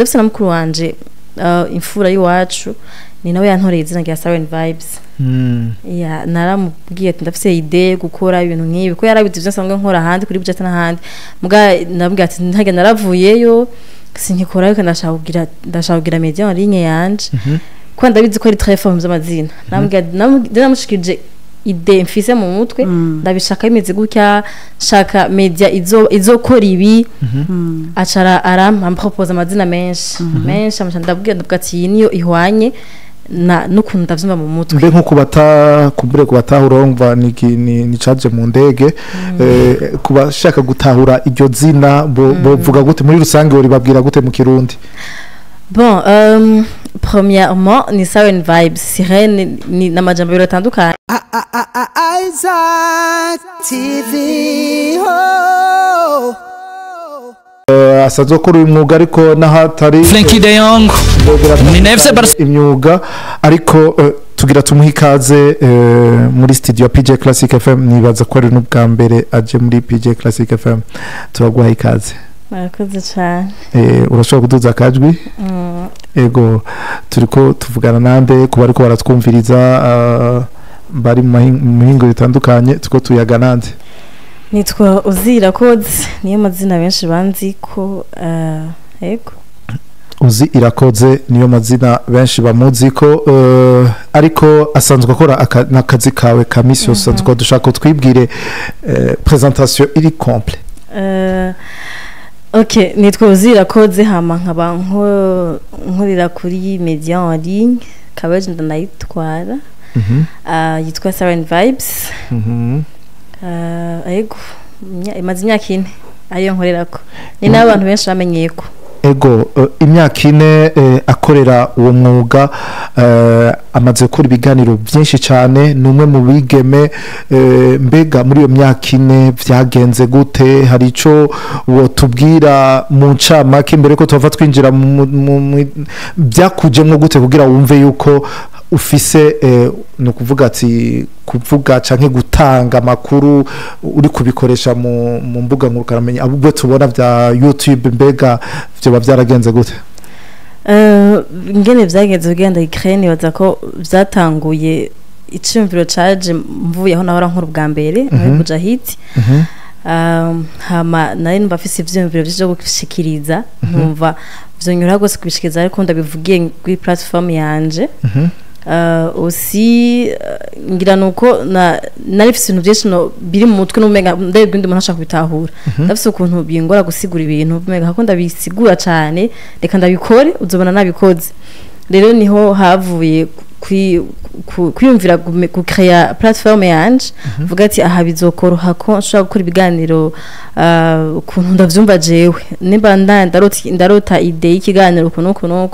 ndafise na mukuru wanje imfura y'iwacu ni nawe yantoreye izina rya Siren Vibes. Ya naramubwiye ati ndafise idea gukora ibintu nk'ibi ko yarabizi byo asanzwe nkora handi kuri budget n'ahandi muga nabwiye ati ntage naravuyeyo sinkikora ariko ndashaka kugira media en ligne yanje ko ndabizi ko ari très fort z'amazina namushikije ide mfise mu mutwe ndabishaka imeze gutya shaka media izokora ibi acara arampa propose amazina menshi ndabwiye ati niyo ihwanye na nukuntu ndavyumva mu mutwe mbe nko kumbure kubatahurumva ni charge mu ndege kubashaka gutahura iryo zina bovuga gute muri rusange uri babwira gute mu Kirundi? Bon, premièrement, ni Siren Vibes. Sirène ni namajambo biratandukanye. Isaac TV. Oh. Asazo kuri umwuga ariko nahatari Frankie De Jong ni nefse imyuga ariko tugira tumuha ikaze muri studio PJ Classic FM nibaza ko ari n'ubwa mbere aje muri PJ Classic FM turaguha ikaze. Murakoze cyane. Urashobora kuduza akajwi? Ego turiko tuvugana nande kuba ariko baratwumviriza bari mu mihingo bitandukanye tuko tuyaga nande? Nitwa Uzira Codes niyo mazina benshi banzi ko ego Uzi irakoze niyo mazina benshi bamuzi ko ariko asanzwe akora nakazi kawe ka misi yose tuko dushaka twibwire presentation iri complete. Okay, nitwa Uzira Codes hama nkaba nkorera kuri media en ligne kabeje ndanayitwara yitwa Siren Vibes. Ego imaze imyaka 4 ariyo nkorerako ni n'abantu benshi bamenyeko. Ego imyaka 4 akorera uwo mwuga amaze gukora ibiganiro byinshi cyane numwe mu bigeme mbega muri iyo myaka 4 byagenze gute hari ico wo tubwira mu ncamake mbere ko tuva twinjira byakujemwe gute kugira wumve yuko ufise no kuvuga ati kuvuga canke gutanga makuru uri kubikoresha mu mbuga ngurukaramenya abubwo tubona bya YouTube mbega byo bavyaragenze gute? Ngene vyagenze ugenda Ukraine baza ko vyatanguye icumviro charge mvuye aho nahora nkuru bwa mbere ari kuja hit hama nari mbafise ivyumviro byo gushikiriza ntumva vyonyura gose kubishikiriza ariko ndabivugiye kuri platform yanje aussi ngira nuko narifise ibintu byinshi biri mu mutwe n'umenga ndebwe ndi umuntu ashaka kubitahura ndafise ukuntu bingora gusigura ibintu umenga hakunda bisigura cyane reka ndabikore uzobona nabikoze rero niho havuye kwiyumvira gukreya platform yanje vuga ati aha bizokoroha ko nshobora gukora ibiganiro ukuntu ndavyumva jewe nimba ndarota ide y'ikiganiro ukuntu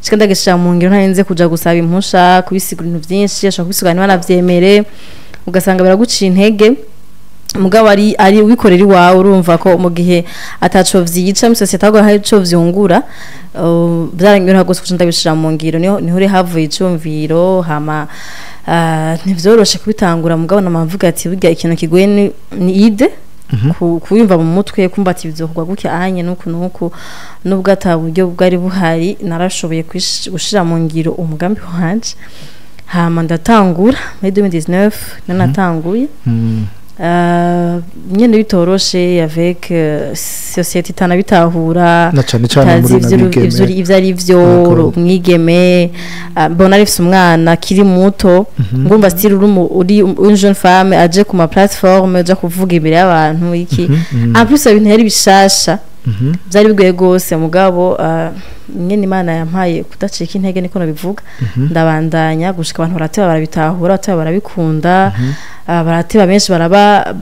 Chikanda gesha mu ngiro ntarenze kuja gusaba impusha kubisigura ibintu byinshi ashaka kubisugana banavyemere ugasanga baraguciye intege mugabo ari wikorera iwawe urumva ko mu gihe ataco vyica mu societe ahubwo hari ico vyungura byarangirira gose kuja ndabishira mu ngiro niho uri havuye icumviro hama ntivyoroshe kubitangura mugabo namvuga ati burya ikintu kigoye ni ide kuyumva mu mutwe kumva ati bizokorwa gutya ahanye nuko nubwo ataburyo bwari buhari narashoboye gushira mu ngiro umugambi wanje hama ndatangura muri 2019 nanatanguye nyene bitoroshe avec société itanabitahura na cyane muri ivyo ari vyo mwigeme bona rifise umwana kiri muto ngumva style uri une jeune femme aje ku ma plateforme aje kuvuga imbere y'abantu iki en plus ibintu yari bishasha byari bigoye gose mugabo nyene Imana yampaye kudacika intege niko nabivuga ndabandanya gushika abantu barateba barabitahura bateba barabikunda barateba benshi baraba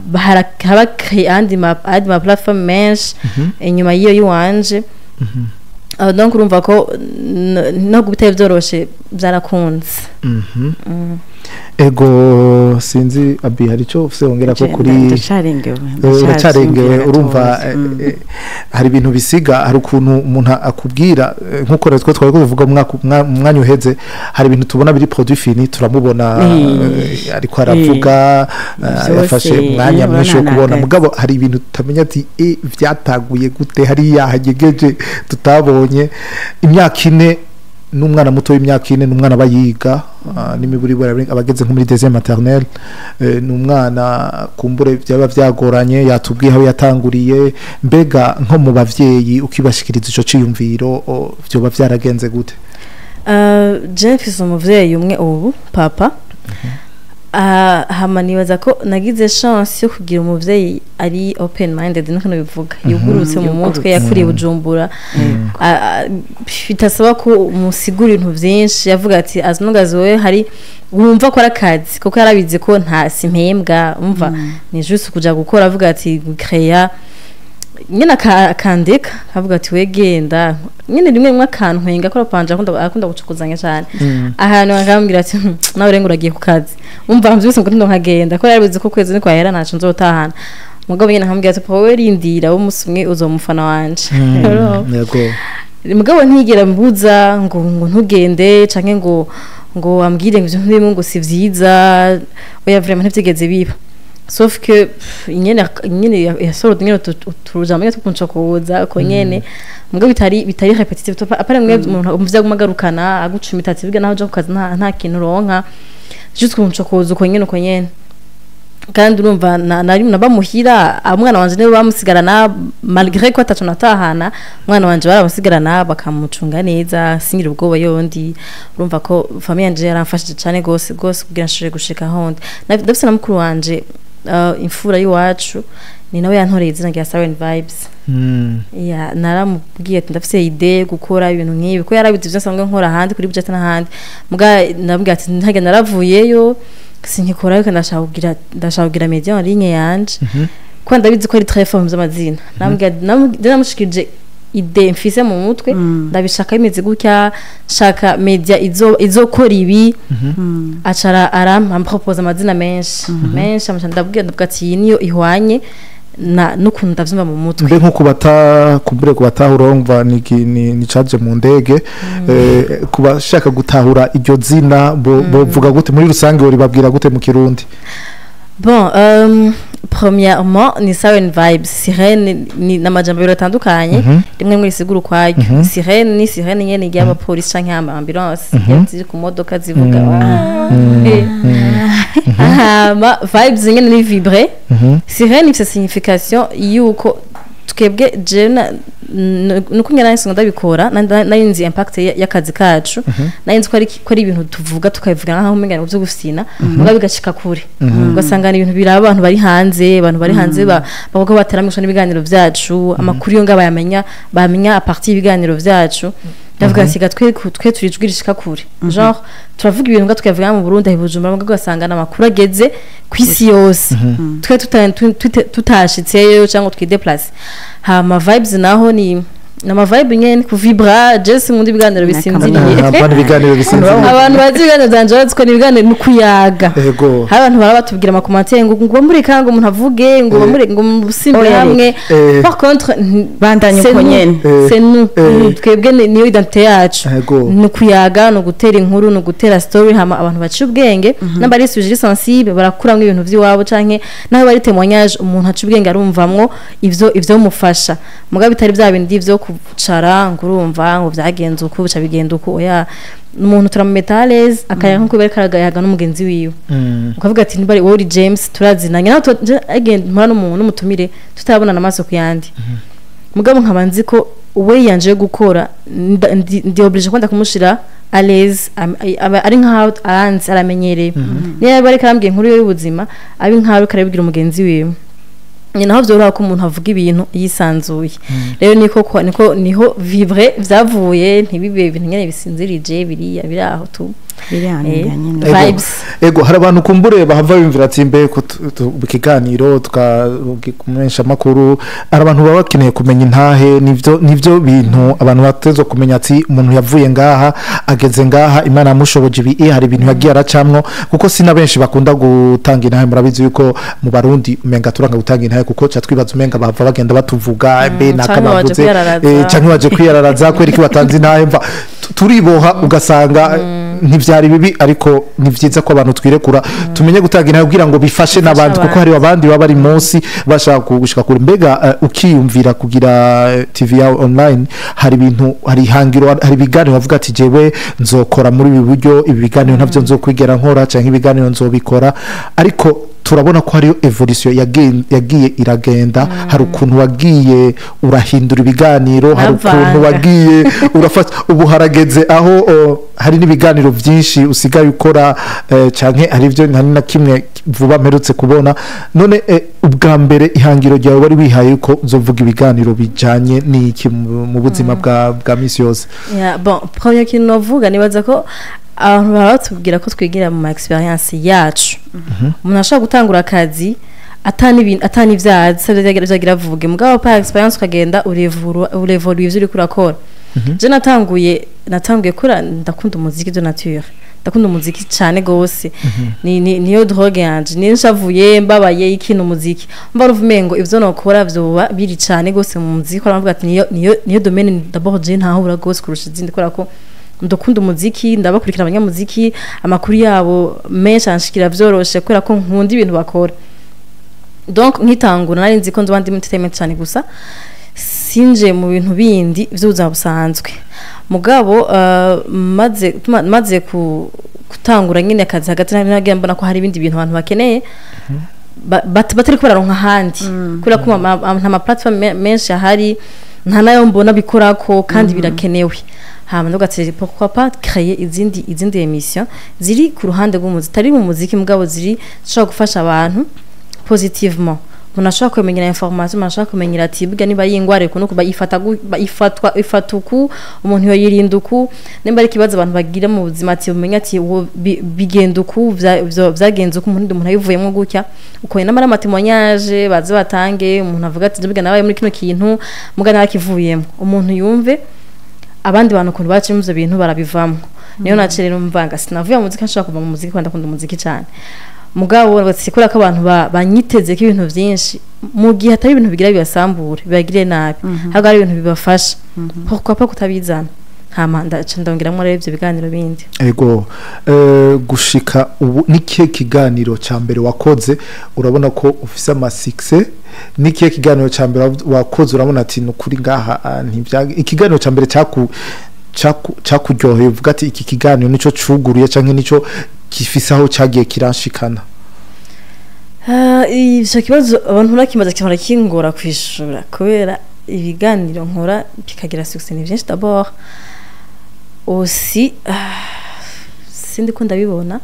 andi ma platform menshi inyuma yiyo yiwanje donc urumva ko no guteye byoroshe byarakunze ego sinzi abi hari cyo ufise wongera ko kuri uracarengewe urumva hari ibintu bisiga hari ukuntu umuntu akubwira nkuko natwe twari kuvuga mwanya uheze hari ibintu tubona biri produit fini turamubona ariko aravuga yafashe umwanya mwinshi wo kubona mugabo hari ibintu tutamenya ati vyataguye gute hari yahagegeje tutabonye imyaka ine n'umwana muto w'imyaka ine n'umwana bayiga n'imiburi abageze nko muri deuxième maternelle n'umwana kumbure byaba byagoranye yatubwiye aho yatanguriye mbega nko mu bavyeyi ukibashikiriza ico ciyumviro byo byaragenze gute Jeff umuvyeyi umwe ubu papa hama nibaza ko nagize chance yo kugira umuvyeyi ari open minded niko bivuga yugurutse mu mutwe yakuriye Bujumbura bitasaba ko umusigura ibintu byinshi yavuga ati as long as we hari wumva ko arakazi kuko yarabize ko nta simpembwa umva ni juste kuja gukora avuga ati créer nyina akandika avuga ati wegenda nyine rimwe akantu nkenga ko rapanje akunda gucukuzanya cyane ahantu akambwira ati nawe rengo uragiye ku kazi umva mbyuse ngo nkagenda ko yarabize ko kwezi ni kwa hera nacu nzotahana mugabo nyine akambwira ati powe rindira wo musumwe uzomufana wanje yego mugabo ntigera mbuza ngo ntugende canke ngo ambwire ngo ibyo ngo si vyiza oya vraiment ntibyigeze biba sauf que nyene yasorode nyene turujamanye tukuncokoza ko nyene mugabo bitari repetitive apare mwe umuvya gumagarukana agucuma itatsi biga naho jo kukaza nta kintu ronka juste kuncokoza ko nyene kandi urumva nabamuhira umwana wanje niwe bamusigarana malgré ko atatu natahana umwana wanje baramusigarana bakamucunga neza singira ubwoba yondi urumva ko famille yanje yaramfashije cyane gose kugira nshire gushika honde ndafise na mukuru wanje imfura y'iwacu ni nawe yantoreye izina rya Siren Vibes ya naramubwiye ati ndafise idée gukora ibintu nk'ibi ko yarabize byo sangwe nkora handi kuri budget n'ahandi muga nabwiye ati ntage naravuyeyo sinkikora ariko ndashaka kugira media en ligne yanje ko ndabizi ko ari très fort by'amazina namushikije ide mfise mu mutwe ndabishaka imeze gutya shaka media izokora ibi acara propose amazina menshi amashanda ndabwiye ati niyo ihwanye n'ukuntu ndavyumva mu mutwe mbe nko kumbure kubatahurumva ni charge mu ndege kubashaka gutahura iryo zina bovuga gute muri rusange uri babwira gute mu Kirundi bon premièrement ni Siren Vibes sirene ni namajambo biratandukanye rimwe muri siguru kwayo sirene ni sirene nyene y'aba police canke ambulance ziri ku modoka zivuga vibes nyene ni vibrer sirene ifite signification yuko twebwe jena nuko ngena nsingo ndabikora nayinzi impact y'akazi kacu nayinzi ko ari ibintu tuvuga tukabivuga nkaho umengana byo gusina muga bigashika kure ugasanga ni ibintu biraba abantu bari hanze bavuga bataramisha n'ibiganiro byacu amakuru yo ngabayamenya bamenya a partir y'ibiganiro byacu ndavuga siga twe turijwirishika kure genre turavuga ibintu tukavuga mu Burundi Bujumbura muga ugasanga amakuru ageze kwisi yose twe tutashitseyo cyangwa twideplace hama vibes naho ni nama vibe nyene ku vibra just ngundi biganiro bisinziriye abantu bazi biganiro zanje baziko ni biganiro nukuyaga yego abantu barabatubwira amakomantere ngo muri kango umuntu avuge ngo muri ngo musimbe hamwe par contre bandanye ko nyene c'est nous twebwe niyo identité yacu nukuyaga no gutera inkuru no gutera story hama abantu baci ubwenge n'abari sujet sensible barakuramwe ibintu vy'iwabo canke naho bari témoignage umuntu aci ubwenge arumvamwo ivyo mufasha mugabe bitari bya bindi ivyo kucara ngurumva ngo byagenze uko bica bigenda uko oya umuntu turamumetales akaya nko kubera karagayaga n'umugenzi wiwe ukavuga ati nibari Wori James turazinanye naho again mpana n'umutumire tutabona namaso kuyandi mugabo nkabanzi ko we yanje gukora ndi oblige kwanda kumushira à l'aise ari nkaho aranzi aramenyereye niba bari karambwiye inkuru y'ubuzima abi nkaho karabibwira umugenzi wiwe naho byoroha ko umuntu avuga ibintu yisanzuye rero niho vivre vyavuye ntibibe ibintu nyene bisinzirije biriya biraho tu vibes ego hari abantu kumbure bahava bimvira ati mbe ko ikiganiro tukakumenyesha makuru ari abantu baba bakeneye kumenya intahe nivyo bintu abantu batezo kumenya ati umuntu yavuye ngaha ageze ngaha Imana yamushoboje ibi hari ibintu yagiye aracamwo kuko sina benshi bakunda gutanga intahe murabizi yuko mu Barundi umenga turanga gutanga intahe kuko ca twibaza umenga bava bagenda batuvuga mbe nakanavuze canke waje kwiyararaza kweri ki batanze intahe mva turiboha ugasanga ntivyari bibi ariko ni vyiza ko abantu twirekura tumenye gutanga intahe kugira ngo bifashe n'abandi kuko hari abandi baba bari munsi bashaka gushika kure mbega ukiyumvira kugira TV ya online hari ibintu hari hangiro hari biganiro bavuga ati jewe nzokora muri ibi buryo ibi biganiro ntavyo nzokwigera nkora canke ibiganiro nzobikora ariko turabona ko hariyo evolution yagiye iragenda hari ukuntu wagiye urahindura ibiganiro hari ukuntu wagiye urafata ubu harageze aho hari n'ibiganiro byinshi usigaye ukora canke hari ivyo na kimwe vuba mperutse kubona none ubwa mbere ihangiro ryawe bari wihaye ko uzovuga ibiganiro bijanye n'iki mu buzima bwa misi yose bon premier kintu novuga nibaza ko abantu baba batubwira ko twigira mu experience yacu umuntu ashobora gutangura akazi atani ivyazi byagira vuge mugabo pa experience ukagenda urevolu ivyo uri kurakora je natanguye kura ndakunda umuziki de nature ndakunda umuziki cyane gose niyo drogue yanje nishavuye mbabaye ikintu umuziki mba ruvumengo ivyo nokora vyoba biri cyane gose mu muziki baravuga ati niyo domaine d'abord je ntahura gose kurusha izindi kora ko ndakunda umuziki ndabakurikira abanyamuziki amakuru yabo menshi anshikira vyoroshe kubera ko nkunda ibintu bakora donc nkitangura nari nzi ko nzobandi entertainment cyane gusa sinje mu bintu bindi vy'ubuzima busanzwe mugabo maze gutangura nyine akazi hagati nagiye mbona ko hari ibindi bintu abantu bakeneye batari kubararonka handi kubera ko ama platform menshi ahari nta nayo mbona bikorako kandi birakenewe hama ndogatse pourquoi pas créer izindi émission ziri ku ruhande rw'umuziki tari mu muziki mugabo ziri shaka gufasha abantu positivement umuntu ashaka kumenyera information umuntu ashaka kumenyera ati biga niba yingware kuno kuba ifatuku umuntu yoyirinda uku nimba ari kibazo abantu bagira mu buzima ati umenya ati bigenda uku vyagenze uku umuntu ayivuyemo gutya uko ina mara témoignage baze batange umuntu avuga ati biga nabaye muri kino kintu mugana yakivuyemo umuntu yumve abandi bantu kuntu baciye mu bintu barabivamo niyo nacere numvanga sinavuye mu muziki nshaka kuva mu muziki kwanda kunda umuziki cyane mugabo batsikura ko abantu banyiteze ko ibintu byinshi mu gihe atari ibintu bigira bibasambura bibagire nabi haga ari ibintu bibafasha pourquoi pas kutabizana hamanda ndongeramo rero ibyo biganiro bindi ego gushika ubu n'ikihe kiganiro ca mbere wakoze urabona ko ufise ama6 n'ikihe kiganiro ca mbere wakoze urabona ati nukuri ngaha ikiganiro ca mbere cyakuryoheye uvuga ati iki kiganiro nico cuguruye canke nico gifise aho cyagiye kiranshikana ivyo kibazo abantu nakimaze cyane kingora kwishura kubera ibiganiro nkora bikagira success ni byinshi d'abord aussi sindi ko ndabibona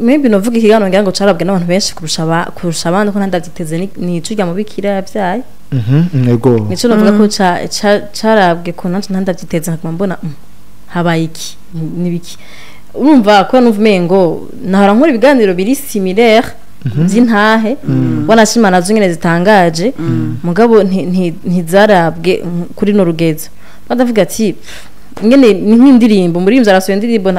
maybe novuga ikiganiro ngira ngo carabwe n'abantu benshi kurusha abandi ko ndandavyiteze ni icurya mu bikira yavyaye nego nico novuga ko carabwe ko ndandavyiteze nkaba mbona habaye iki nibiki urumva ko nuvumengo nahora nkora ibiganiro biri similaire by'intahe wanashima nazo nyene zitangaje mugabo ntizarabwe kuri no rugezo badavuga ati ngene ni nk'indirimbo muri imza arasoye indirimbo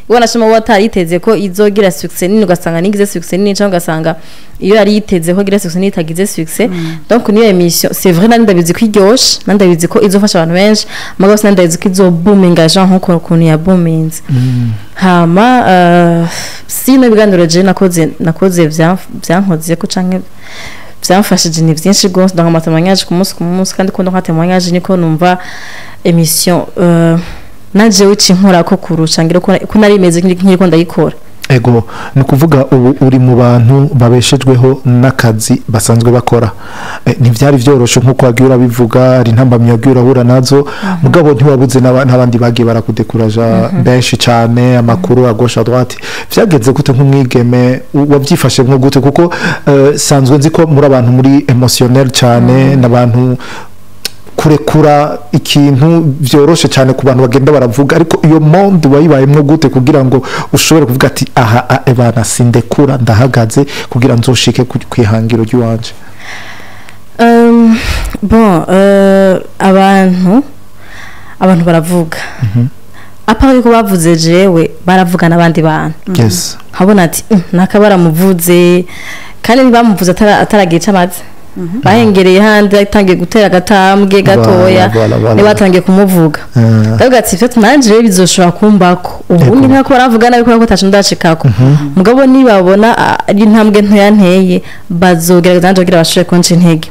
wanashima watariteze ko izogira success nini ugasanga nigize success nini cyangwa ugasanga iyo yari yiteze ko gira success nini itagize success donc niyo émission c'est vrai nandabizi ko iryoshe nandabizi ko izofasha abantu benshi mugabo nandabizi ko izo boominga genre nko kuntu ya boomings hama sino biganiro je nakoze byankoze ko canke byamfashije ni byinshi gose dans amatemanyage ku munsi kandi ko ndonkatemanyage niko numva émission naje wici nkora ko kurusha ngiro ko nari imeze nk'iriko ndayikora ego ni kuvuga ubu uri mu bantu babeshejweho n'akazi basanzwe bakora ntivyari vyoroshe nkuko wagiye urabivuga ari ntambamye wagiye urahura nazo mugabo ntiwabuze n'abandi bagiye barakudekuraja benshi cyane amakuru à gauche à droite vyageze gute nk'umwigeme wavyifashe nko gute kuko sanzwe nzi ko muri abantu muri emotionnel cyane n'abantu kurekura ikintu byoroshe cyane ku bantu bagenda baravuga ariko iyo monde wayibayemo gute kugira ngo ushobore kuvuga ati aha ebana sindekura ndahagaze kugira nzoshike kwihangiro ry'uwanje. Bon abantu baravuga apari ko bavuze jewe baravuga n'abandi bantu yes habona ati nakabara muvuze kandi ntibamuvuze ataragiye cyamaze bahengereye handi atangiye gutera agatambwe gatoya ni batangiye kumuvuga ndavuga ati fete nanje bizoshobora kumbako ubundi ntako baravuga nabi ko tacu ndashikako mugabo nibabona ari intambwe ntiyanteye bazogerageza nanje kugira bashobore konca intege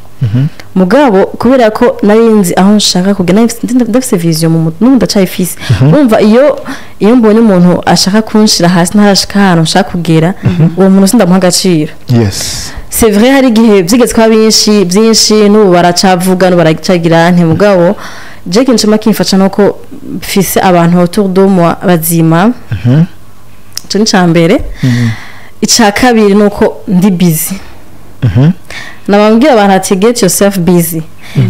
mugabo kubera ko narinzi aho nshaka kugena ndafise vision mu mutwe ndacayifise urumva iyo mbonye umuntu ashaka kunshira hasi ntarashika hano nshaka kugera uwo muntu sindamuha agaciro. Yes c'est vrai hari gihe byigeze kwa byinshi n'ubu baracavuga no baracagira nte mugabo je kinshima kimfasha noko mfise abantu autour de moi bazima cyo ni cyambere ica kabiri nuko ndi busy nabambwira abantu ati get yourself busy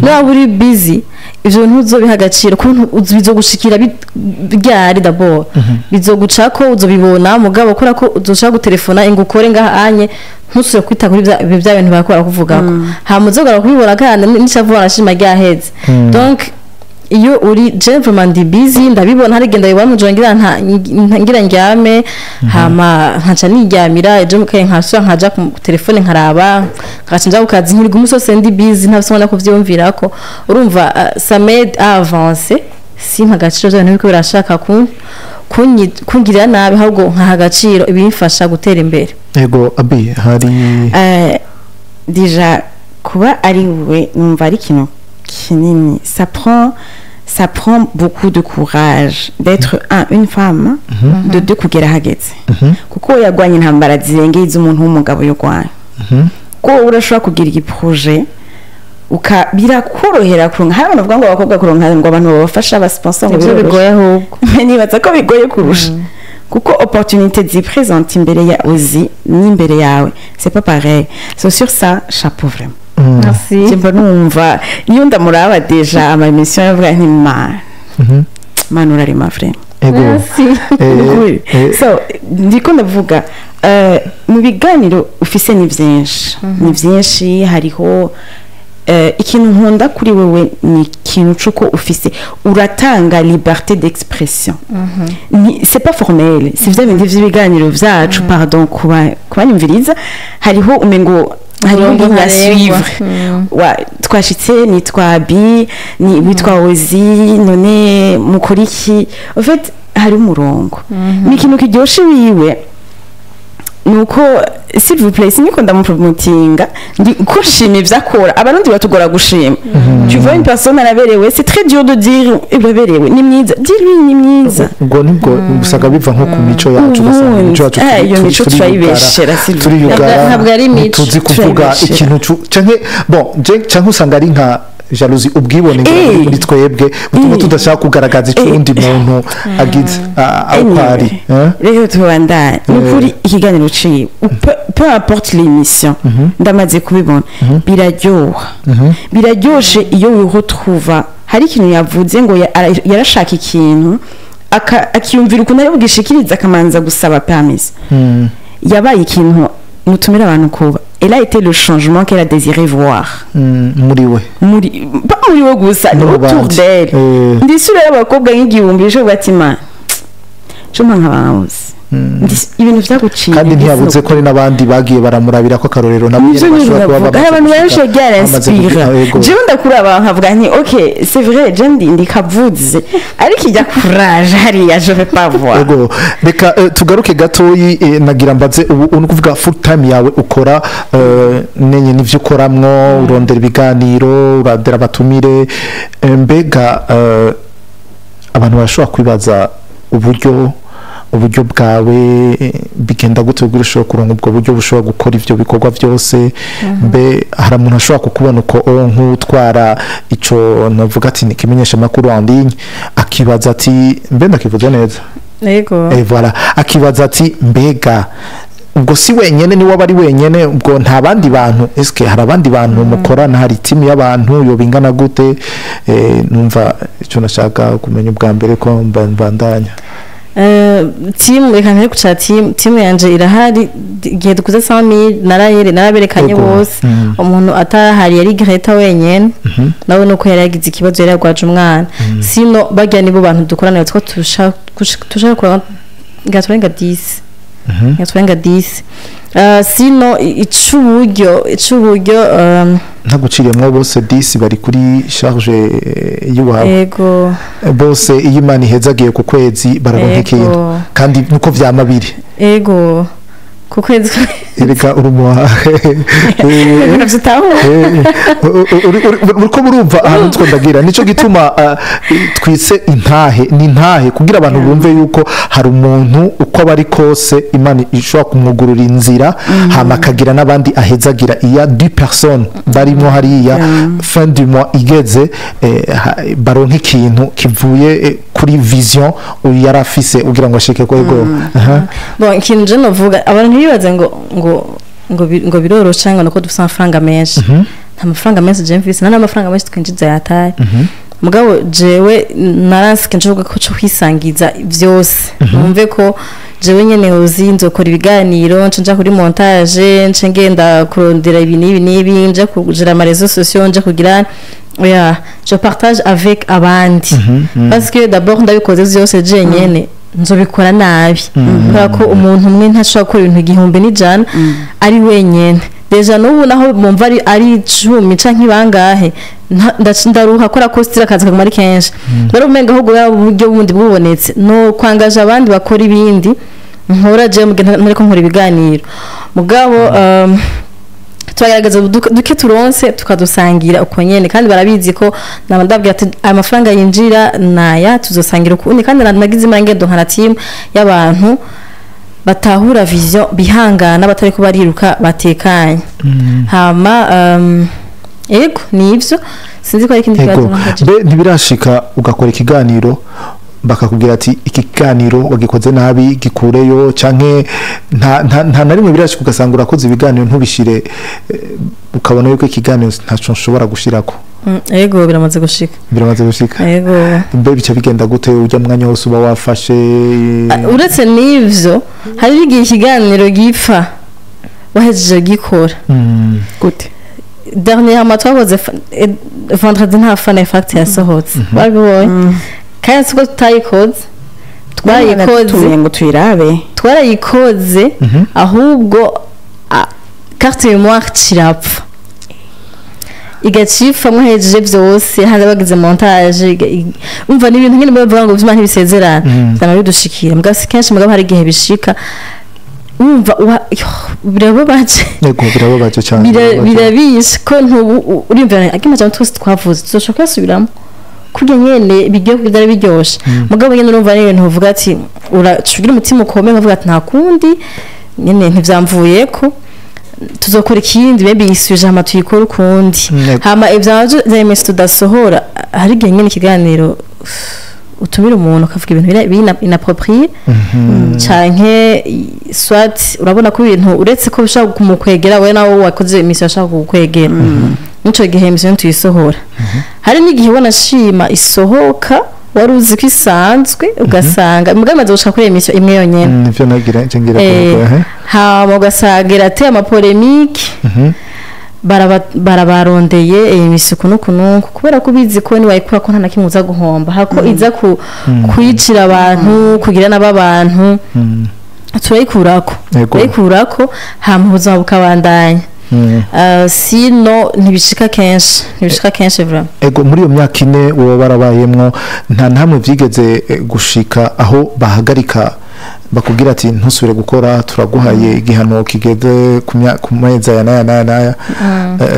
nawe uri busy ivyo ntuzobiha agaciro kuntu bizogushikira byari d'abord bizogucako uzobibona mugabo kora ko uzoshaka gutelefona ingukore ngahanye ntusure kwita kuri bya bintu bakora kuvugako hamuzogara kubibona kandi n'icyavuga arashima ryaheze donc iyo uri gentleman di busy ndabibona hari genda yiwa mujongira ngira ngyame hama nkaca niryamira ejo mukaye nkasura nkaja ku telefone nkaraba nkacinja kukazi nkiri gumusose ndi busy ntabisona ko vyumvirako urumva ça m'aide à avancer si mpagaciro byo bintu biko birashaka kungirira nabi ahubwo nkaha agaciro ibimfasha gutera imbere. Ego abi hari déjà kuba ari we numva ari kintu kinini ça prend beaucoup de courage d'être une femme de deux kugera hageze kuko yagwanye intambara zirengeye umuntu w'umugabo yo gwanye ko urashobora kugira igiprojet birakorohera kuronka hari abantu bavuga ngo abakobwa kuronka ngo abantu babafasha abasponsa ngo bigoye ahubwo nibaza ko bigoye kurusha kuko opportunité zipresente imbere ya ozi n'imbere yawe c'est pas pareil. So sur ça chapeau vraiment. Merci. Je peux numva iyo ndamuraba deja ama émission yavuga nti manura ari mafre. Merci. So ndiko ndavuga mu biganiro ufise ni vyinshi hariho ikintu nkunda kuri wewe ni ikintu cuko ufise uratanga liberté d'expression. C'est pas formel si vya bindi vy'ibiganiro vyacu pardon kubanyumviriza hariho umengo hariho ngiye suivre twashitse ni twabi ni witwa ozi none mukora iki en fait hari umurongo ni ikintu kiryoshe wiwe nuko s'il vous plaît siniko ndamupromotinga ndi kushima ivyakora abarundi batugora gushima tu vois une personne araberewe c'est très dur de dire ibaberewe ni myiza dis-lui ni myiza ngo nibwo gusaga biva nko ku mico yacu gasanga mico yacu iyo mico twayibeshera ntabwo ari mico tuzi kuvuga ikintu canke bon canke usanga ari nka jalousie ubwibone muri twebwe bituma tudashaka kugaragaza icundi muntu agize apari rero tubanda nukuri ikiganiro ciwe peu importe l'émission ndamaze kubibona biraryoshe iyo wiretrouva hari ikintu yavuze ngo yarashaka ikintu akiyumvira ukuntu ari bugishikiriza akamanza gusaba permis yabaye ikintu mutumira abantu kuba elle a été le changement qu'elle a désiré voir pas muri we gusa autour d'elle ndisura y'abakobwa nk'igihumbi ejo batima cyo nk'abazi ibintu vyaguciye kandi ntiyabuze ko ari nabandi bagiye baramurabira ko akarorero nabo bashobora kuba abantu benshi bagira inspire je ndakuraba nkavuga nti okay c'est vrai je ndikavuze ariko ijya courage hariya je vais pas voir ego reka tugaruke gatoyi nagira mbaze ubu nukuvuga full time yawe ukora nenye nivyo ukoramwo urondera ibiganiro uradera batumire mbega abantu bashobora kwibaza uburyo bwawe bigenda gute ubwo ushobora kuronka ubwo buryo bushobora gukora ivyo bikorwa byose mbe hari umuntu ashobora kukubona uko nk'utwara ico navuga ati nikimenyesha makuru en ligne akibaza ati mbe ndakivuze neza yego voilà akibaza ati mbega ubwo si wenyene ni waba ari wenyene ubwo nta bandi bantu eske hari abandi bantu mukorana hari team y'abantu yo bingana gute numva icyo nashaka kumenya ubwa mbere ko mbandanya team reka ntari kuca team yanje irahari igihe dukuze 100,000 naraberekanye bose umuntu atahari yari Greta wenyene nawe nuko yari yagize ikibazo yari yagwaje umwana sino bagya nibo bantu dukorana two tushaka kwa gatwenga 10 gatwenga 10 sino icuburyo ntaguciriyemwo bose 10 bari kuri charge y'uwabo yego bose iyo Imana ihezagiye ku kwezi bararonka ikintu kandi nuko vyamabiri yego ku kwezi ereka urumuha uriko murumva ahantu twondagira nico gituma twise intahe kugira abantu bumve yuko hari umuntu uko bari kose Imana ishobora kumugurura inzira hama akagira n'abandi ahezagira iya 10 personnes barimo hariya fin du mois igeze baronka ikintu kivuye kuri vision yarafise ugira ngo ashike ko ego bon ikintu je novuga abantu bibaze ngo birorosha cyangwa nuko dufite amafaranga menshi nta mafaranga menshi je mfise nta mafaranga menshi twinjiza yataye mugabo jewe naransike njoga ko cyo kwisangiza byose numve ko jewe nyene uzi nzokora ibiganiro nje kuri montage nje ngenda kurondera ibi nje kugira ama réseaux sociaux nje kugira je partage avec abandi parce que d'abord ndabikoze byose je nyene nzobikora nabi kubera ko umuntu umwe ntashobora gukora ibintu igihumbi n'ijana ari wenyene deja n'ubu naho mumva ari 10 canke bangahe ndaruha kora kostira kazi kaguma ari kenshi rero umenga ahubwo uburyo bundi bubonetse no kwangaje abandi bakora ibindi nkora je muriko nkora ibiganiro mugabo twagaragaza duke turonse tukadusangira uko nyene kandi barabizi ko nabandabwira ati amafaranga yinjira naya tuzosangira ukundi kandi nagize imangendo nkana team y'abantu batahura vision bihangana batari ko bariruka batekanye hama ego nivyo sinzi ko ari kindi kibazo ntibirashika ugakora ikiganiro bakakubwira ati iki kiganiro wagikoze nabi gikureyo canke nta na rimwe birashika ugasanga urakoze ibiganiro ntubishire ukabona yuko ikiganiro ntaco nshobora gushirako ego biramaze gushika ego mbe bica bigenda gute ujya mwanya wose uba wafashe uretse n'ivyo hari igihe ikiganiro gipfa wahejeje gikora gute dernièrement twakoze vendredi nta fan fact yasohotse babibonye kandi siko tutayikoze twarayikoze ahubwo carte mémoire kirapfa igacipfa muhejeje byose hanze bagize montage umva n'ibintu nyine bavuga ngo vyuma ntibisezerana cyane bidushikira mugasi kenshi mugabo hari igihe bishika umva birababaje cyane birabishe ko ntubu urimvira akimaje twose twavuze tuzoshoka subiramo kurya nyene bigiye kudara biryoshe mugabo nyene urumva n'ibintu uvuga ati uracugira umutima ukomeye uvuga ati nta kundi nyene ntivyamvuye ko tuzokora ikindi maybe isuje ama tuyikora ukundi hama ivyaje zemese tudasohora hari igihe nyene ikiganiro utumira umuntu akavuga ibintu inapproprié canke soit urabona ko ibintu uretse ko bishaka kumukwegera we nawo wakoze imisyo ashaka kukwegera nico gihe imisyo tuyisohora hari n'igihe ubona shima isohoka wari uzi ko isanzwe ugasanga mugamaze gushaka kuri emission imwe yonyene nivyo nagira ngira hama ugasanga irate ama polemique barabarondeye emission kunukunuku kubera ko bizi ko ni wayikura ko nta kimwe uza guhomba hako iza kwicira abantu kugira n'abantu turayikurako hama ubuzima bukabandanya sino ntibishika kenshi vraiment ego muri iyo myaka ine wowe barabayemwo nta namwe vyigeze gushika aho bahagarika bakubwira ati ntusubire gukora turaguhaye igihano kigeze ku meza ya naya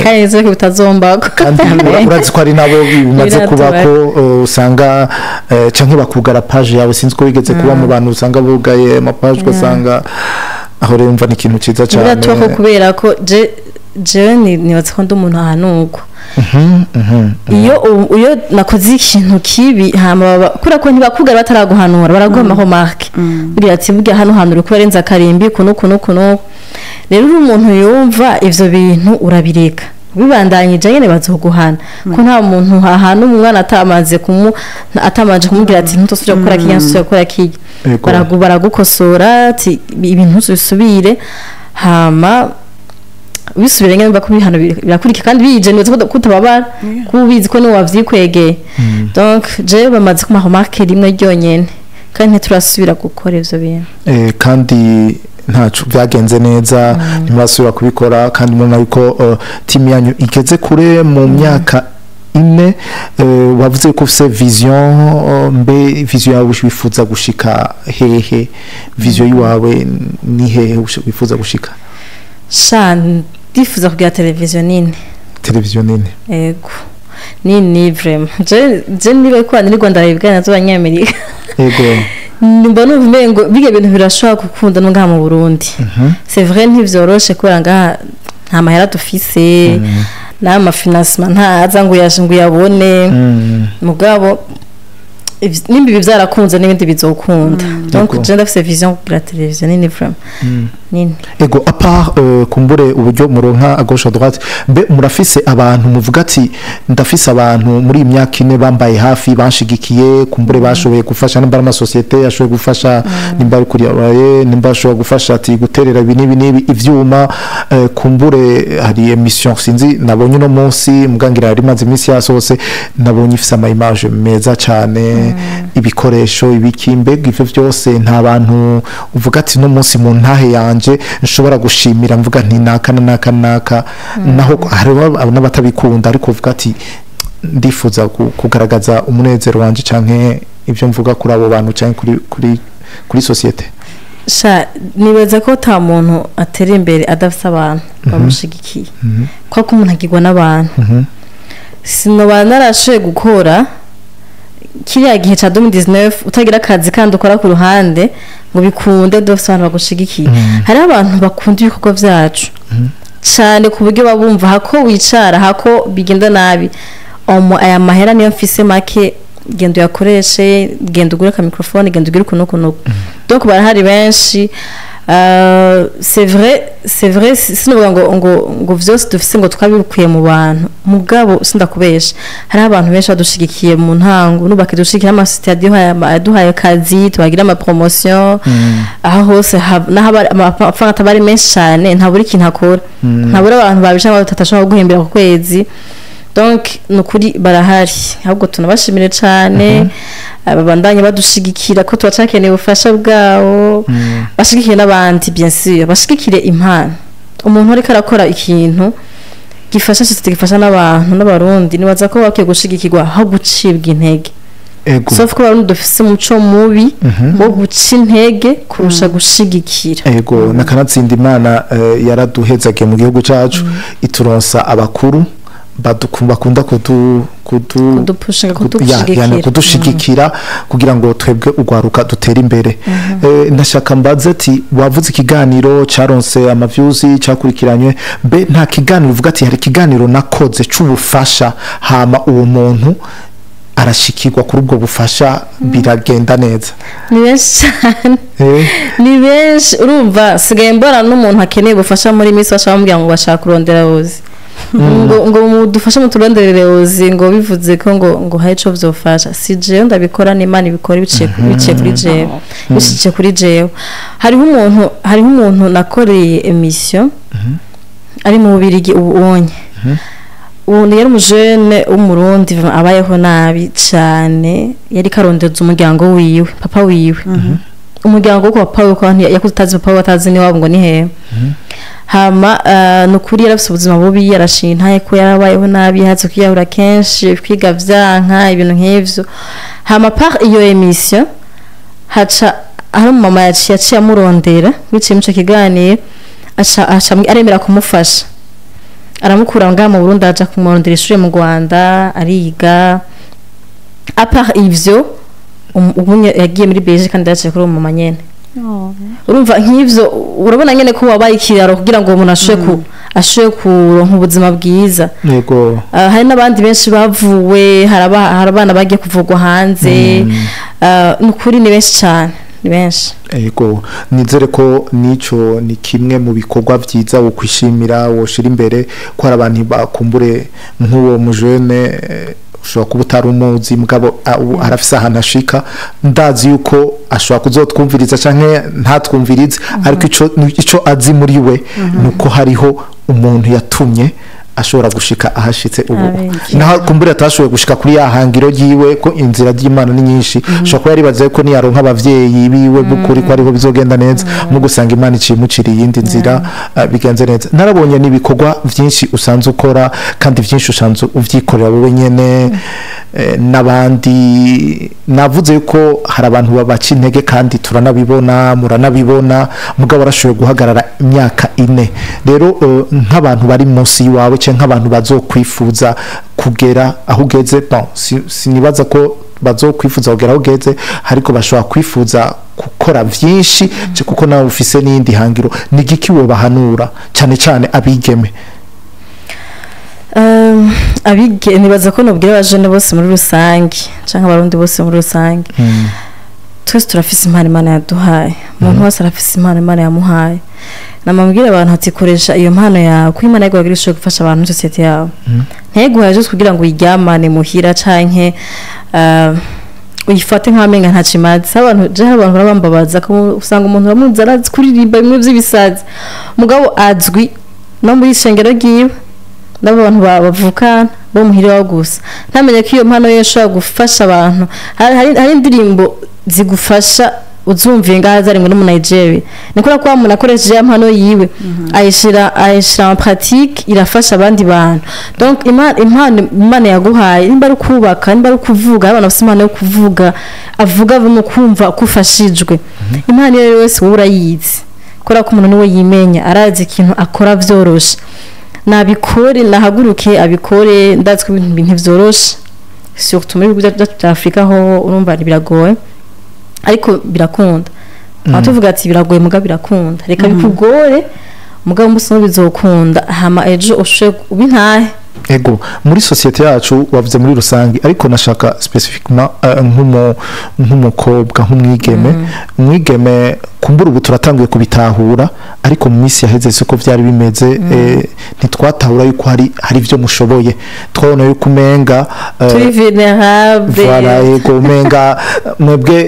kaze ko bitazombako kandi urazi ko ari nabo bimaze kuba ko usanga canke bakugara page yawe sinzi ko wigeze kuba mu bantu usanga bugaye ama page ugasanga aho rero mva n'ikintu ciza cyane biratoko kubera ko je jewe nibaza ko ndi umuntu ahanurwa iyo nakoze ikintu kibi hama kubera ko ntibakugara bataraguhanura baraguhamaho marke bwira ati burya hano hantu uri kubarenza akarimbi kuno rero umuntu yumva ivyo bintu urabireka bibandanyije nyene bazoguhana ko nta muntu hahana umwana atamanje kumubwira ati ntutosubira gukora kinyanso gukora kiki baragukosora ati ibintu bisubire hama bisubire ngene bako bihano birakurika kandi bije nizo kutababara kubizi ko ni wavyikwegeye donc je bamaze kumaho marke rimwe ryonyene kandi turasubira gukora ivyo bintu kandi ntacu byagenze neza ntimurasubira kubikora kandi mubona yuko team yanyu igeze kure mu myaka ine wavuze ko ufite vision yawe wifuza gushika hehe vision yawe ni hehe wifuza gushika ndifuza kugira televiziyo nini yego nini vraiment je niba ko ni Rwanda ribwana z'abanyamerika yego mbona uvumengo bige bintu birashobora gukunda no ngaha mu Burundi c'est vrai ntivyoroshe kubera ngaha nta mahera dufise n'ama financement ntaza ngo yabone mugabo nimbi byarakunze n'ibindi bizokunda donc je ndafise vision pour la télévision nini vraiment nini ego à part kumbure uburyo muronka à gauche à droite mbe murafise abantu muvuga ati ndafise abantu muri imyaka ine bambaye hafi banshigikiye kumbure bashoboye gufasha nimba ama societe yashoboye gufasha nimba ari kuri abaye nimba ashoboye gufasha ati guterera nibi ivyuma kumbure hari emission sinzi nabonye no munsi mugangira ari maze iminsi yasose nabonye ifise ama image meza cyane ibikoresho ibikimbega ivyo byose nta bantu uvuga ati no munsi mu ntahe yanje nshobora gushimira mvuga nti naka naho hariho n'abatabikunda ariko uvuga ati ndifuza kugaragaza umunezero wanje canke ivyo mvuga kuri abo bantu canke kuri societe nibaza ko ta muntu atera imbere adafite abantu bamushigikiye ko umuntu agirwa n'abantu sinoba narashoboye gukora kiriya gihe ca 2019 utagira akazi kandi ukora ku ruhande ngo bikunde dofite abantu bagushigikiye hari abantu bakunda ibikorwa vyacu cyane ku buryo babumva hako wicara hako bigenda nabi aya mahera niyo mfise make gendo yakoreshe gendo ugura ka microphone gendo ugira kuno donc barahari benshi c'est vrai sinovuga ngo vyose dufise ngo twabikuye mu bantu mugabo sindakubesha hari abantu benshi badushigikiye mu ntango nubake dushikira ama studio yaduhaye kazi tubagira ama promotion aho hose amafaranga atabari menshi cyane nta buri kintu akora nta buri abantu babishaka batatashobora guhembera ku kwezi donc nukuri barahari ahubwo tunabashimire cyane ababandanye badushigikira ko twacakeneye ubufasha bwabo bashigikire n'abandi bien sûr bashigikire impano umuntu ariko arakora ikintu gifasha cyose gifasha n'abantu n'abarundi nibaza ko bakiye gushigikirwa aho gucibwa intege sauf ko abantu dufise umuco mubi wo guca intege kurusha gushigikira ego nakanatsinda imana yaraduhezagiye mu gihugu cyacu ituronsa abakuru bakunda kudushigikira kugira ngo twebwe ugwaruka dutera imbere ndashaka mbaze ati wavuze ikiganiro caronse ama views cyakurikiranywe mbe nta kiganiro uvuga ati hari kiganiro nakoze c'ubufasha hama uwo muntu arashikirwa kuri ubwo bufasha biragenda neza ni benshi ni benshi urumva sigaye mbona n'umuntu akeneye ubufasha muri Miss bashaka ngo bashaka kurondera uzi ngo mudufashe mu turonderere uzi ngo bivuze ko ngo hari ico vyofasha si jewe ndabikora n'Imana ibikora biciye kuri jewe hariho umuntu nakoreye emission ari mu Bubirigi ubonye ubu yari umujene w'umurundi abayeho nabi cyane yari karondeza umuryango wiwe papa wiwe umuryango wo papa wiwe ko yakutazi papa watazi ni wabo ngo ni hehe hama nukuri yarafise ubuzima bubi yarashintaye ko yarabayeho nabi yahatse kwiyahura kenshi kwiga vyanka ibintu nk'ivyo hama par iyo emission haca aho mama yaciye amurondera biciye mu kiganiro aca aremera kumufasha aramukura ngaha mu Burundi aja kumurondera ishure mu Rwanda ariga a part ivyo ubunye yagiye muri Belgique kandi yaciye kuri mama nyene urumva nk'ivyo urabona nyene ko wabaye ikiraro kugira ngo umuntu ashobore ashoboye kuronka ubuzima bwiza yego hari n'abandi benshi bavuwe hari abana bagiye kuvugwa hanze ni ukuri ni benshi cyane ni benshi yego nizere ko nico ni kimwe mu bikorwa byiza wo kwishimira woshira imbere ko hari abantu bakumbure nk'uwo mujene ushobora kuba utari umuzi mugabo arafise ahantu ashika ndazi yuko ashobora kuzotwumviriza canke ntatwumvirize ariko ico azi muri we nuko hariho umuntu yatumye ashobora gushika ahashitse ubu naho kumbura atashoboye gushika kuri yahangiro yiwe ko inzira y'Imana ni nyinshi ashobora kuba yaribaze ko niyaronka abavyeyi biwe bukuri ko ariho bizogenda neza mu gusanga Imana icimuciriye iyindi nzira bigenze neza narabonye nibikorwa vyinshi usanze ukora kandi vyinshi usanze uvyikorera wowe nyene n'abandi navuze yuko hari abantu babaca intege kandi turanabibona muranabibona mugabo arashoboye guhagarara imyaka 4 rero nk'abantu bari munsi yiwawe nk'abantu bazokwifuza kugera aho ugeze sinibaza ko bazokwifuza kugera aho ugeze ariko bashobora kwifuza gukora byinshi kuko nawe ufise n'indi hangiro ni igiki wo bahanura cyane cyane abigeme nibaza ko nubwira abajene bose muri rusange cyangwa abarundi bose muri rusange twese turafise impano Imana yaduhaye umuntu wese arafise impano Imana yamuhaye namambwira abantu ati koresha iyo mpano yawe ko Imana yaguhaye ishobora gufasha abantu muri society yawe nteguhaye just kugira ngo uyiryamane muhira canke uyifate nk'amenga ntacimazi abantu je abantu barabambabaza ko usanga umuntu bamuzi arazi kuririmba bimwe by'ibisazi mugabo azwi no muri ishengero giwe n'abantu bavukana bo muhira wa gusa ntamenye ko iyo mpano yeshobora gufasha abantu hari indirimbo zigufasha uzumviye ngaha zari ngo no Nigeria nikora ko umuntu akoresheje impano yiwe ayishira en pratique irafasha abandi bantu donc Imana yaguhaye nimba ari kubaka nimba ari kuvuga abantu bafite impano yo kuvuga avuga mu kumva kufashijwe impano yo wese urayizi kora ko umuntu niwe yimenya arazi ikintu akora vyoroshe nabikore nahaguruke abikore ndatswe ibintu vyoroshe surtout muri bihugu bya Afrika ho urumva biragoye ariko birakunda tuvuga ati biragoye muga birakunda reka bikugore muga umuso bizokunda hama ejo ushe ubintahe ego muri societe yacu wavuze muri rusangi ariko nashaka specifiquement nk'umukobwa nk'umwigeme kumbura ubu turatanguye kubitahura ariko mu minsi yaheze siko byari bimeze ntitwatahura yuko hari byo mushoboye twabona yuko umenga turi vulnerable voilà ego umenga mwebwe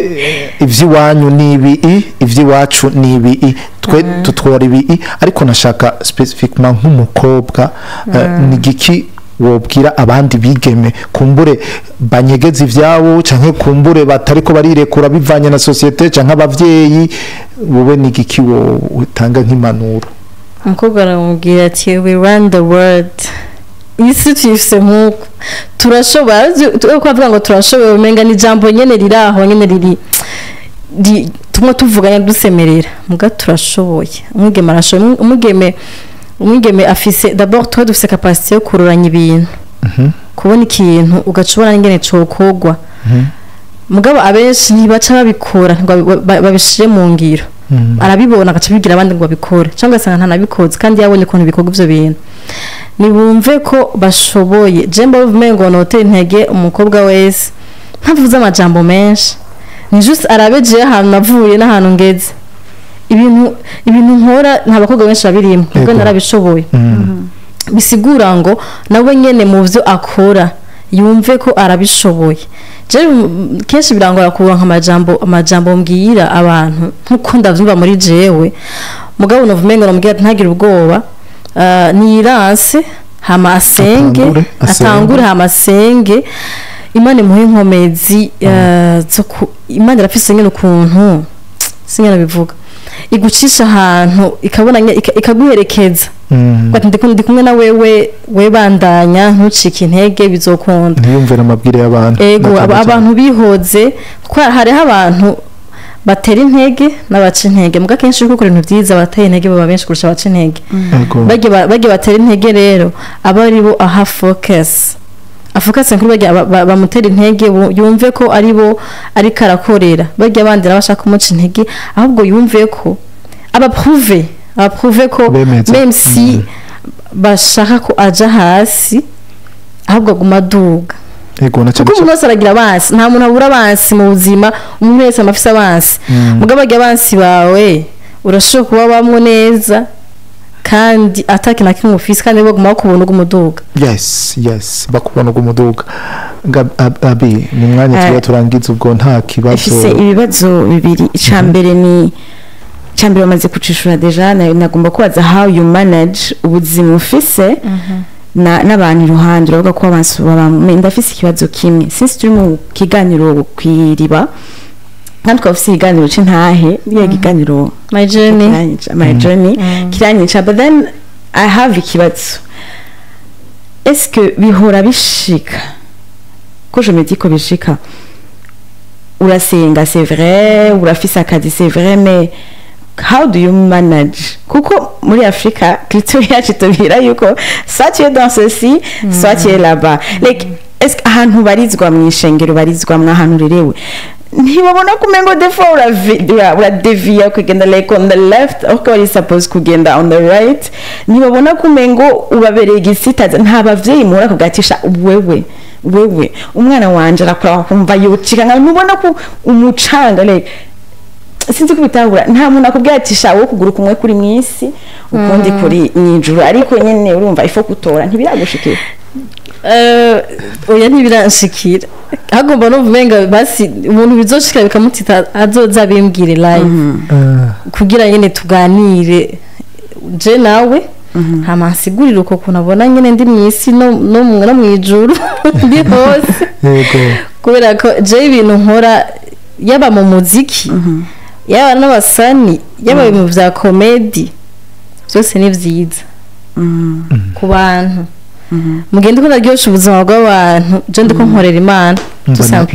ivy'iwanyu nibi ivy'iwacu nibi twe tutwara ibi ariko nashaka specifiquement nk'umukobwa nigiki wobwira abandi bigeme kumbure banyegeza ivyabo canke kumbure batariko barirekura bivanye na societe canke abavyeyi wowe nigiki wo utanga nk'impanuro umukobwa aramubwira ati we run the world isi tuyifise nk'uko turashobora ko avuga ngo turashoboye umenga ni jambo nyene riraho nyene riri tumwe tuvuganya dusemerera muga turashoboye umwigeme arashoboye umwigeme afise d'abord toi dufise capacité yo kururanya ibintu kubona ikintu ugacubona n'ingene cokogwa mugabo abenshi ntibaca babikora babishire mu ngiro arabibona agaca bigira abandi ngo babikore cyangwa se ntanabikoze kandi yabonye ukuntu bikorwa ivyo bintu nibumve ko bashoboye jembo uvumengo note intege umukobwa wese ntavuze amajambo menshi ni just arabeje ahantu navuye n'ahantu ngeze ibintu nkora nta bakobwa benshi babirimo ubwo narabishoboye bisigura ngo nawe nyene mu byo akora yumve ko arabishoboye je kenshi birangora kuronka amajambo mbwira abantu nkuko ndavyumva muri jewe mugabo novumengo nomubwira ntagire ubwoba niranse hama atangure hama asenge Imana imuhe inkomezi Imana irafise nyene ukuntu singena bivuga igucisha ahantu ikabona ikaguherekeza ndi kumwe na wewe bandanya ntucike intege bizokunda ntiyumve n'amabwire y'abantu ego abantu bihoze kuko hariho abantu batera intege n'abaca intege muga kenshi uko ukora ibintu byiza batera intege baba benshi kurusha abaca intege bage batera intege rero aba ari bo aha focus afukatse kuri bamutera intege yumve ko ari bo ari karakorera bajya abandi bashaka kumuca intege ahubwo yumve ko abaprouve ko même si bashaka ko aja hasi ahubwo aguma aduga yego na cyane kuko umuntu wese aragira abansi nta muntu abura abansi mu buzima umuntu wese amafise abansi mugabo agira abansi bawe urashobora kuba bamwe neza kandi ataki na kimwe ufise kandi baguma bakubona umuduga yes bakubona umuduga abi ni mwanya tuba turangiza ubwo nta kibazo ifise ibibazo bibiri icambere ni icambere bamaze kucishura deja nagomba kubaza how you manage ubuzima ufise n'abantu iruhande uravuga ko abansi ndafise ikibazo kimwe since turi mu kiganiro kwiriba kandi twafise ikiganiro c'intahe niyo kiganiro my journey kiranyica but then I have ikibazo est-ce que bihora bishika ko je me dis ko bishika urasenga c'est vrai urafise akazi c'est vrai mais how do you manage kuko muri Afrika culture yacu tubira yuko soit tu es dans ceci soit tu es là-bas like est-ce que ahantu barizwa mu ishengero barizwa mu ahantu rerewe ntibabona kumengo defo uradeviya kugenda like on the left uko wari suppose kugenda on the right ntibabona kumengo ubabereye igisitaza nta bavyeyi muhora kugatisha wewe umwana wanje arakora kumva yocika nka ntubona ko umucanga like sinzi ko bitangura nta muntu akubwira ati shawo kugura kumwe kuri mwisi ukundi kuri nyijuru ariko nyene urumva ifo kutora ntibiragushikira oya ntibiranshikira hagomba no vumenga basi umuntu bizoshikira bikamutita azoza bimbwire live kugira nyene tuganire je nawe hamasigurira uko kunabona nyene ndi mwisi no mwijuru ndi hose yego kubera ko je ibintu nkora yaba mu muziki yaba n'abasani yaba mu vya comedy byose ni vyiza ku bantu mugende ko naryosha ubuzima bw'abantu je ndiko nkorera Imana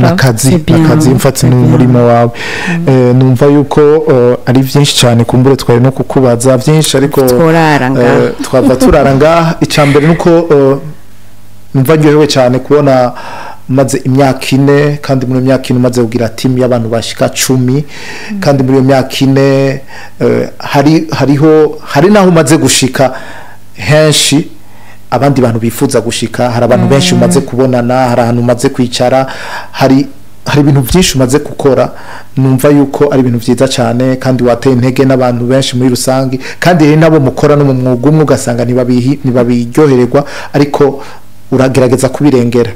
akazi mfatse n'umurimo wawe numva yuko ari byinshi cyane kumbure twari no kukubaza byinshi ariko twava turaranga icambere nuko numva nyohewe cyane kubona maze imyaka 4 kandi muri myaka 4 maze kugira team y'abantu bashika 10 kandi muri myaka 4 hari naho maze gushika henshi abandi bantu bifuza gushika hari abantu benshi umaze kubonana hari ahantu umaze kwicara hari ibintu byinshi umaze gukora numva yuko ari ibintu byiza cyane kandi wateye intege n'abantu benshi muri rusangi kandi rero nabo mukora no mu mwuga umwe ugasanga ntibabiryohererwa ariko uragerageza kubirengera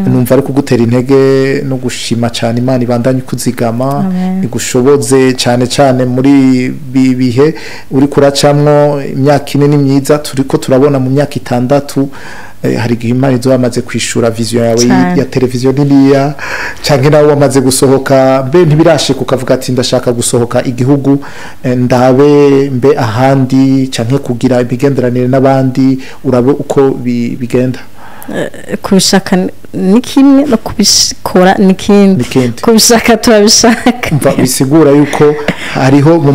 numva ari kugutera intege no gushima cyane Imana ibandanye kuzigama igushoboze cyane muri bihe uri kuracamwo imyaka 4 ni myiza turiko turabona mu myaka 6 hari igihe Imana izo wamaze kwishura vision yawe ya televiziyo niniya canke nawe wamaze gusohoka mbe ntibirashika ukavuga ati ndashaka gusohoka igihugu ndabe mbe ahandi canke kugira ibigenderanire n'abandi urabe uko bigenda kubishaka ni kimwe no kubikora ni kindi kubishaka turabishaka mva bisigura yuko hariho mu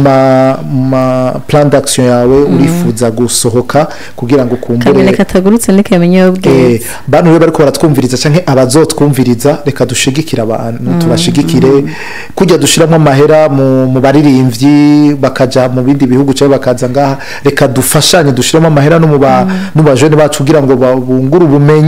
ma plan d'action yawe urifuza gusohoka kugira ngo kumbure kabine katagurutse nikamenye ubwe bantu rero bariko baratwumviriza canke abazotwumviriza reka dushigikira abantu tubashigikire kujya dushiramo amahera mu baririmbyi bakaja mu bindi bihugu cyangwa bakaza ngaha reka dufashanye dushiramo amahera no mu bajene bacu kugira ngo bungure ubumenyi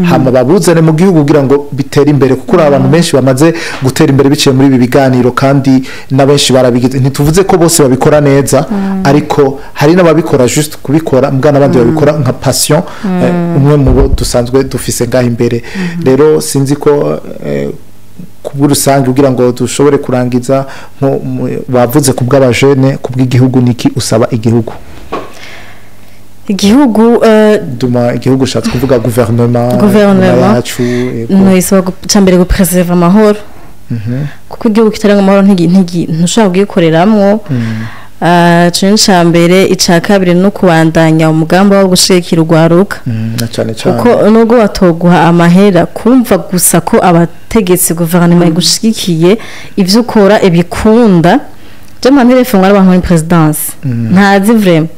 hama babuzane mu gihugu kugira ngo bitere imbere kuko abantu benshi bamaze gutera imbere biciye muri ibi biganiro kandi nabenshi barabigize ntituvuze ko bose babikora neza ariko hari n'ababikora just kubikora mbwa nabandi babikora nka passion umwe mu bo dusanzwe dufise ngaho imbere rero sinzi ko kuburusange kugira ngo dushobore kurangiza bavuze kubw'abajene kubw'igihugu niki usaba igihugu duma igihugu shatse kuvuga gouvernement yacu no isaba cyambere go preserve amahoro kuko igihugu kitaranga amahoro ntushobora kugikoreramwo cyambere ica kabiri no kubandanya umugambi wo gushikira urwaruka kuko nubwo watoguha amahera kumva gusa ko abategetsi gouvernement igushigikiye ivyo ukora ibikunda je mantelefone abantu muri presidence ntazi vraiment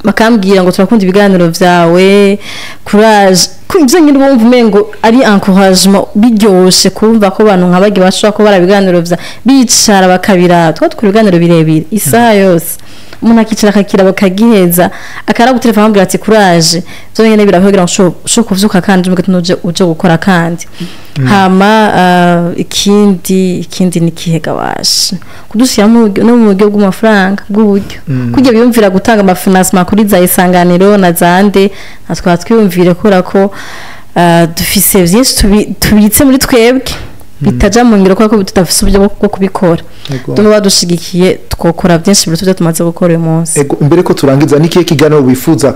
bakambwira ngo turakunda ibiganiro vyawe courage kwivyo nyine bumva umengo ari encouragement biryoshe kumva ko abantu nk'abagi bashobora ko barabiganiro vya bicara bakabira twatwe ibiganiro birebire isaha yose umuntu akicara akakiraba akagiheza akaragutelefona amubwira ati kuraje byo nyene biravugira ngo ushobora kuvyuka kandi uje gukora kandi hama ikindi ni kihega washe kudushyira no mu buryo bw'amafaranga bw'uburyo kujya biyumvira gutanga amafinancement kuri za isanganiro na zande natwa twiyumvire kora ko dufise byinshi tubitse muri twebwe bitaja mu ngiro kuko tutafise uburyo bwo kubikora tuno badushigikiye twokora byinshi biro tujya tumaze gukora uyu munsi ego imbere ko turangiza niki kiganiro wifuza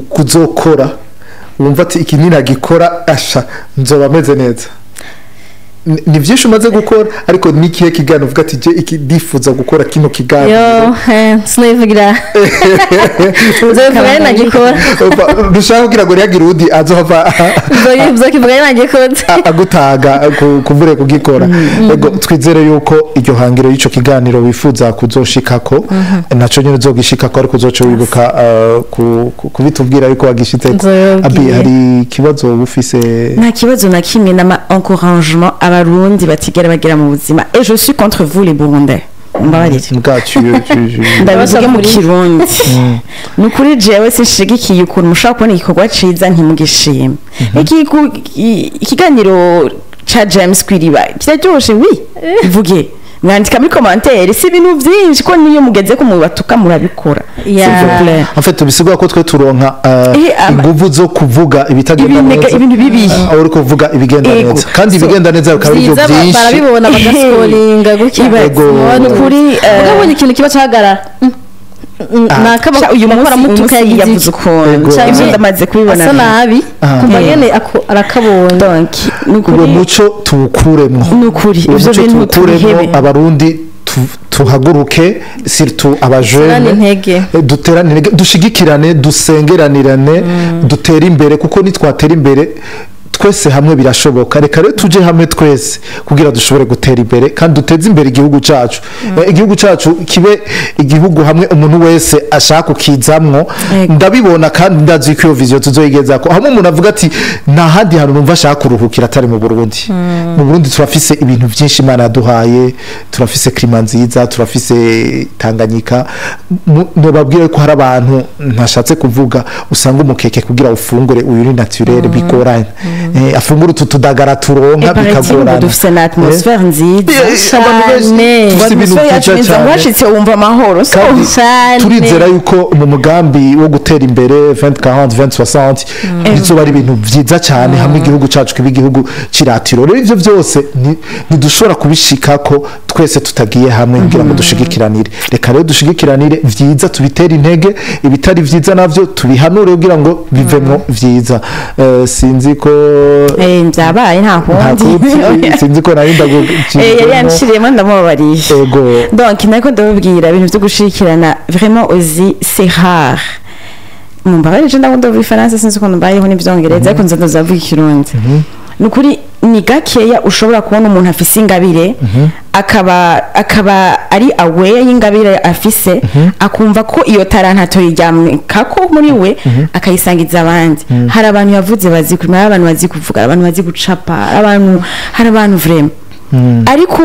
kuzokora wumva ati iki ninagikora asha nzoba meze neza ni byinshi umaze gukora ariko nikihe kiganiro uvuga ati je iki difuza gukora kino kiganiro sinayivugira nzovuga nagikora dushaka kugira ngo yagira udi azohava nzokivuga nagikora agutaga kuvure kugikora ego twizere yuko iryo hangiro y'ico kiganiro wifuza kuzoshikako naco nyene uzogishikako ariko uzoca wibuka kubitubwira yuko wagishitse abi hari kibazo ufise nta kibazo na kimwe na encouragement abarundi batigera bagira mu buzima et je suis contre vous les burundais mbabarire ndabivuge mu kirundi ni kuri jewe sinshigikiye ukuntu mushaka kubona igikorwa ciza ntimugishime ikiganiro ca James Kwiriba kiraryoshe wi vuge mwandika muri commentaire si ibintu byinshi ko niyo mugeze ko mubatuka murabikora en fait bisigwa ko twe turonka inguvu zo kuvuga ibitagenda neza ibintu bibi aho kuvuga ibigenda neza kandi ibigenda neza bikaba ibyo byinshi barabibona bagascoringa gutya kuri ubonye ikintu kiba cyahagarara nakaba uyu munsi mutuka yavuze ukuntu ibyo ndamaze kubibona asa nabi kumva nyene arakabonye donc uwo muco tuwukuremwo nukuri ivyo bintu tuwukuremwo abarundi tuhaguruke surtout abajene duterane intege dushigikirane dusengeranirane dutere imbere kuko nitwatera imbere twese hamwe birashoboka reka rero tuje hamwe twese kugira dushobore gutera imbere kandi duteze imbere igihugu cacu igihugu cacu kibe igihugu hamwe umuntu wese ashaka kukizamwo ndabibona kandi ndazi ko iyo vision tuzoyigeza ko hamwe umuntu avuga ati nta handi hantu numva ashaka kuruhukira atari mu Burundi mu Burundi turafise ibintu byinshi Imana yaduhaye turafise klima nziza turafise Tanganyika nobabwire ko hari abantu ntashatse kuvuga usanga umukeke kugira ufungure uyu ni naturel bigoranye afungura tutudagara turonka bikagorana dufise na atmosphere nziza cyane washitse wumva amahoro cyane turizera yuko mu mugambi wo gutera imbere 2040 2060 bizoba ari ibintu byiza cyane hamwe igihugu cacu kiba igihugu kiratiro rero ivyo byose ntidushobora kubishikako twese tutagiye hamwe kugira ngo dushigikiranire reka rero dushigikiranire vyiza tubitere intege ibitari vyiza navyo tubihanure kugira ngo bivemo vyiza sinzi ko byabaye nta kundi sinzi ko narinda yari yanshiriyemo ndamubabariye ego donc nako ndababwira ibintu byo gushikirana vraiment aussi c'est rare mumbabarije ndakunda vuga ifaransa sinzi ko mbayeho n'ibyongereza ariko nza ndavuga ikirundi nukuri ni gakeya ushobora kubona umuntu afise ingabire akaba ari aware y'ingabire afise akumva ko iyo talent toyiryamika ko muri we akayisangiza abandi hari abantu yavuze bazi kumara abantu bazi kuvuga abantu bazi gucapa hari abantu vraiment ariko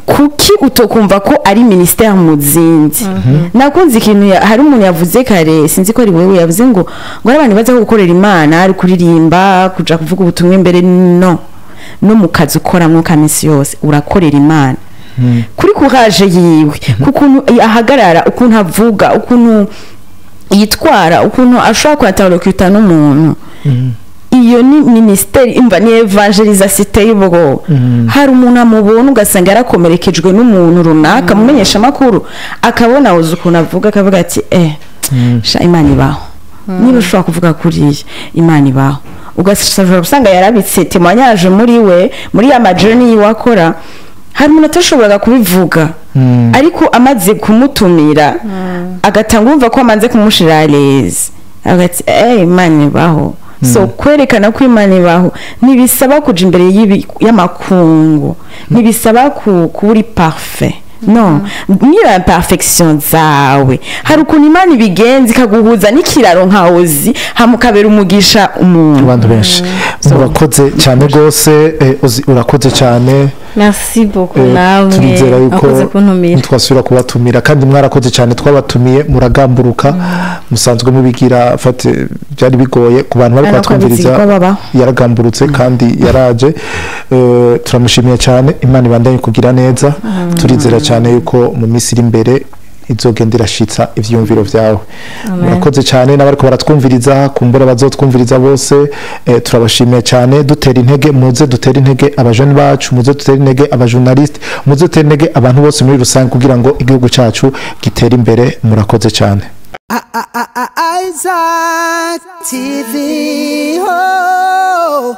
kuki utokumva ko ari ministère muzindi nakunze ikintu hari umuntu yavuze kare sinzi ko ari wewe yavuze ngo ari abantu baza gukorera Imana ari kuririmba kuja kuvuga ubutumwa imbere no mu kazi ukoramwo kamisi yose urakorera Imana kuri courage yiwe kukuntu ahagarara ukuntu avuga ukuntu yitwara ukuntu ashobora kwatawurukwita n'umuntu iyo ni ministeri imva ni evangelisation y'ubwo hari umuntu amubona ugasanga yarakomerekejwe n'umuntu runaka mumenyesha makuru akabona uzi ukuntu avuga akavuga ati sha Imana ibaho niba ushobora kuvuga kuri Imana ibaho ugasanga usanga yarabitse témoignage muri we muri ya journey wakora hari umuntu atashoboraga kubivuga ariko amaze kumutumira agatanga umva ko amanze kumushira aleze agati Imana ibaho so kwerekana ko Imana ibaho ntibisaba kuja imbere y'amakungu ntibisaba kuri parfait no niyo imperfection zawe hari ukuntu Imana ibigenza ikaguhuza n'ikiraro nkawozi hamukabera umugisha umuntu abantu benshi murakoze cyane gose urakoze cyane merci beaucoup namwe turizera yuko akoze kuntumira ntitwasubira kubatumira kandi mwarakoze cyane twabatumiye muragamburuka musanzwe mubigira fate byari bigoye ku bantu bari kwatwumviriza yaragamburutse kandi yaraje turamushimiye cyane Imana ibandanye kugira neza turizera cyane yuko mu minsi iri imbere izogenda irashitsa ivyumviro vyawe murakoze cyane n'abariko baratwumviriza kumbura bazotwumviriza bose turabashimiye cyane dutera intege muze dutera intege abajeni bacu muze dutera intege abajournaliste muze dutera intege abantu bose muri rusange kugira ngo igihugu cacu gitere imbere murakoze cyane Isaac TV. Oh.